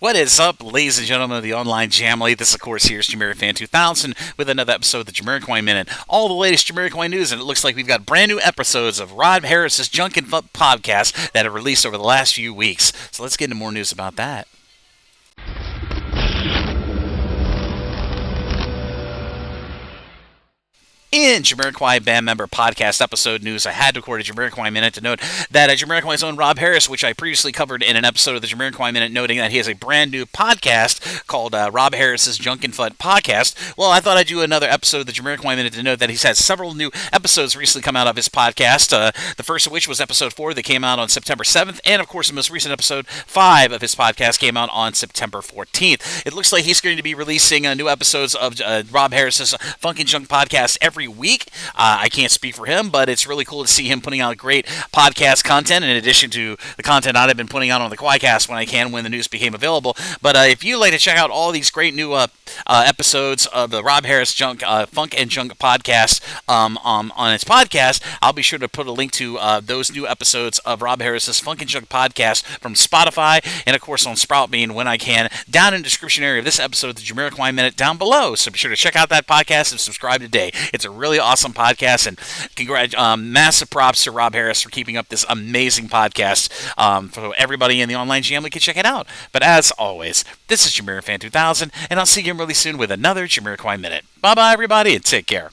What is up, ladies and gentlemen of the online Jamily? This, of course, here is JamiroFan2000 with another episode of the Jamiroquai Minute. All the latest Jamiroquai news, and it looks like we've got brand new episodes of Rob Harris's Junk and Fun podcast that have released over the last few weeks. So let's get into more news about that. In Jamiroquai band member podcast episode news, I had to record a Jamiroquai Minute to note that Jamiroquai's own Rob Harris, which I previously covered in an episode of the Jamiroquai Minute, noting that he has a brand new podcast called Rob Harris's Junk and Fun podcast. Well, I thought I'd do another episode of the Jamiroquai Minute to note that he's had several new episodes recently come out of his podcast. The first of which was episode 4 that came out on September 7th, and of course the most recent episode 5 of his podcast came out on September 14th. It looks like he's going to be releasing new episodes of Rob Harris's Funk and Junk podcast every week. I can't speak for him, but it's really cool to see him putting out great podcast content in addition to the content I've been putting out on the Quicast when the news became available. But if you'd like to check out all these great new episodes of the Rob Harris Funk and Junk podcast on its podcast, I'll be sure to put a link to those new episodes of Rob Harris's Funk and Junk podcast from Spotify and, of course, on Sproutbean when I can, down in the description area of this episode, the Jamiroquai Minute, down below. So be sure to check out that podcast and subscribe today. It's a really awesome podcast, and massive props to Rob Harris for keeping up this amazing podcast. For everybody in the online family can check it out. But as always, this is JamiroFan2000, and I'll see you really soon with another Jamiroquai Minute. Bye-bye, everybody, and take care.